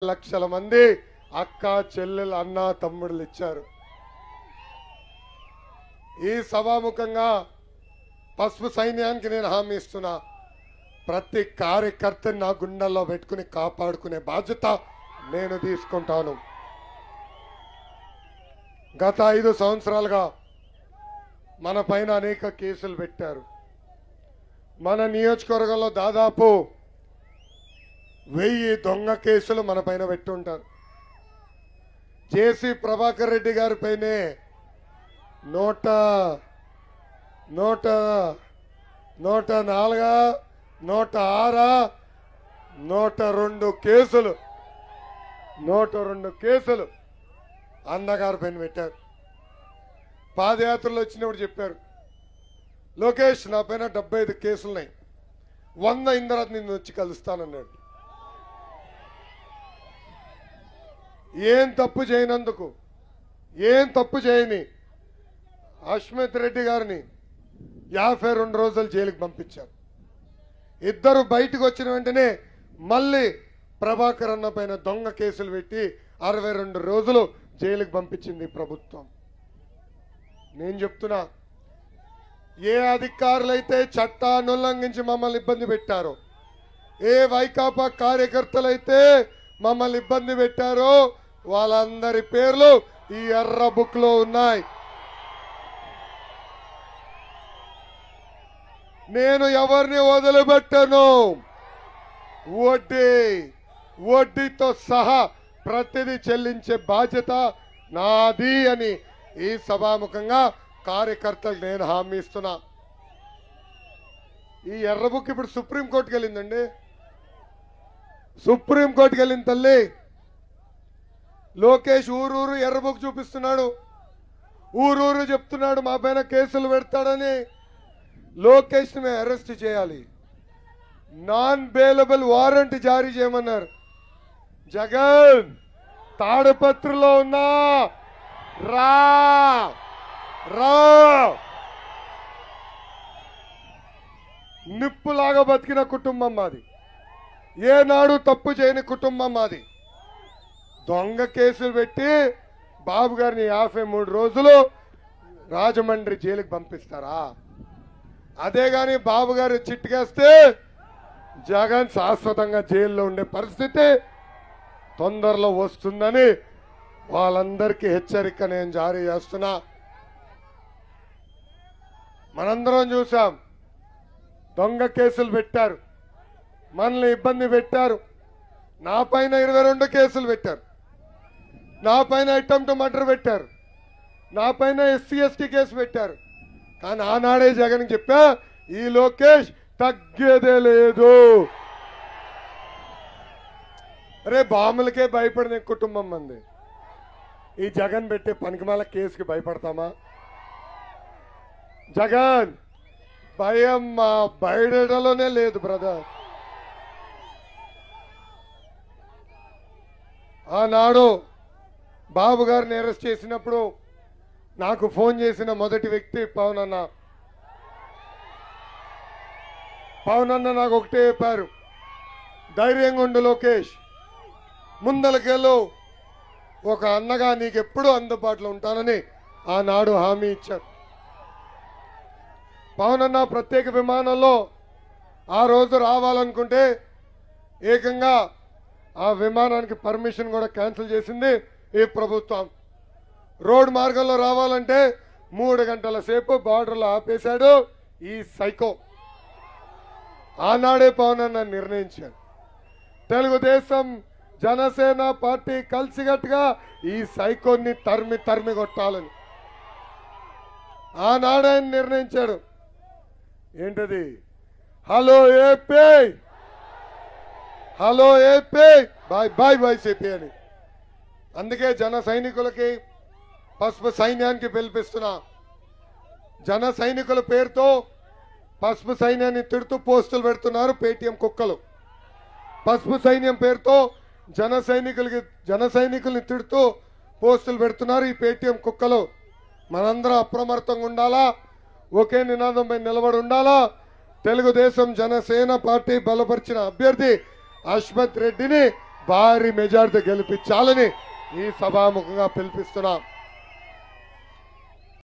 లక్షల మంది అక్క చెల్లెలు అన్న తమ్ముళ్ళు ఇచ్చారు. ఈ సభాముఖంగా పసుపు సైన్యానికి నేను హామీ ఇస్తున్నా, ప్రతి కార్యకర్తని నా గుండెల్లో పెట్టుకుని కాపాడుకునే బాధ్యత నేను తీసుకుంటాను. గత 5 సంవత్సరాలుగా మన పైన అనేక కేసులు పెట్టారు. మన నియోజకవర్గంలో దాదాపు 1000 దొంగ కేసులు మన పైన పెట్టుంటారు. జేసీ ప్రభాకర్ రెడ్డి గారి పైనే 104, 106, 102 కేసులు 102 కేసులు అన్నగారి పైన పెట్టారు. పాదయాత్రలో వచ్చినప్పుడు చెప్పారు, లోకేష్ నా పైన 75 కేసులున్నాయి, 100 అయిన తర్వాత నిన్ను వచ్చి కలుస్తానన్నాడు. ఏం తప్పు చేయనందుకు, ఏం తప్పు చేయని అశ్మిత్ రెడ్డి గారిని 52 రోజులు జైలుకి పంపించారు. ఇద్దరు బయటకు వచ్చిన వెంటనే మళ్ళీ ప్రభాకర్ అన్న పైన దొంగ కేసులు పెట్టి 62 రోజులు జైలుకి పంపించింది ప్రభుత్వం. నేను చెప్తున్నా, ఏ అధికారులైతే చట్టాన్ని ఉల్లంఘించి మమ్మల్ని ఇబ్బంది పెట్టారో, ఏ వైకాపా కార్యకర్తలైతే మమ్మల్ని ఇబ్బంది పెట్టారో వాళ్ళందరి పేర్లు ఈ ఎర్ర బుక్ లో ఉన్నాయి. నేను ఎవరిని వదిలిపెట్టను. వడ్డీతో సహా ప్రతిదీ చెల్లించే బాధ్యత నాది అని ఈ సభాముఖంగా కార్యకర్తలకు నేను హామీ ఇస్తున్నా. ఈ ఎర్ర బుక్ ఇప్పుడు సుప్రీంకోర్టుకి వెళ్ళిందండి. సుప్రీంకోర్టుకి వెళ్ళిన తల్లి. లోకేష్ ఊరూరు ఎర్ర బుక్ చూపిస్తున్నాడు, ఊరూరు చెప్తున్నాడు మా పైన కేసులు పెడతాడని. లోకేష్ ని మేము అరెస్ట్ చేయాలి, నాన్ బెయిలబుల్ వారెంట్ జారీ చేయమన్నారు. జగన్ తాడపత్రిలో ఉన్నా రా రా, నిప్పులాగా బతికిన కుటుంబం మాది, ఏనాడు తప్పు చేయని కుటుంబం మాది. దొంగ కేసులు పెట్టి బాబు గారిని 53 రోజులు రాజమండ్రి జైలుకి పంపిస్తారా? అదే గాని బాబు గారు చిట్టుకేస్తే జగన్ శాశ్వతంగా జైల్లో ఉండే పరిస్థితి తొందరలో వస్తుందని వాళ్ళందరికీ హెచ్చరిక నేను జారీ చేస్తున్నా. మనందరం చూసాం, దొంగ కేసులు పెట్టారు, మనల్ని ఇబ్బంది పెట్టారు. నా పైన 22 కేసులు పెట్టారు, నా పైన అటెంప్ట్ మర్డర్ పెట్టారు, నా పైన SC ST కేసు పెట్టారు. కానీ ఆనాడే జగన్ చెప్పా, ఈ లోకేష్ తగ్గేదే లేదు. అరే బాంబులకే భయపడిన కుటుంబం మంది, ఈ జగన్ పెట్టే పనికిమాల కేసుకి భయపడతామా? జగన్ భయం మా బయటలోనే లేదు బ్రదర్. ఆనాడు బాబు గారిని అరెస్ట్ చేసినప్పుడు నాకు ఫోన్ చేసిన మొదటి వ్యక్తి పవన్ అన్న. పవన్ అన్న నాకు ఒకటే చెప్పారు, ధైర్యంగా ఉండు లోకేష్, ముందలకెళ్ళు, ఒక అన్నగా నీకెప్పుడూ అందుబాటులో ఉంటానని ఆనాడు హామీ ఇచ్చారు. పవన్ అన్న ప్రత్యేక విమానంలో ఆ రోజు రావాలనుకుంటే ఏకంగా ఆ విమానానికి పర్మిషన్ కూడా క్యాన్సిల్ చేసింది ఈ ప్రభుత్వం. రోడ్ మార్గంలో రావాలంటే 3 గంటల సేపు బార్డర్లో ఆపేశాడు ఈ సైకో. ఆనాడే పవన్ అన్న నిర్ణయించాడు, తెలుగుదేశం జనసేన పార్టీ కలిసికట్టుగా ఈ సైకోని తరిమి కొట్టాలని ఆనాడే నిర్ణయించాడు. ఏంటది? Hello AP, hello AP, bye bye YCP అని. అందుకే జన సైనికులకి, పసుపు సైన్యానికి పిలిపిస్తున్నా. జన సైనికుల పేరుతో పసుపు సైన్యాన్ని తిడుతూ పోస్టులు పెడుతున్నారు పేటీఎం కుక్కలు. పసుపు సైన్యం పేరుతో జన సైనికుల్ని తిడుతూ పోస్టులు పెడుతున్నారు ఈ పేటీఎం కుక్కలు. మనందరం అప్రమత్తంగా ఉండాలా, ఒకే నినాదంపై నిలబడి ఉండాలా. తెలుగుదేశం జనసేన పార్టీ బలపరిచిన అభ్యర్థి అశ్వత్ రెడ్డిని భారీ మెజార్టీ గెలిపించాలని ఈ సభాముఖంగా పిలిపిస్తున్నాం.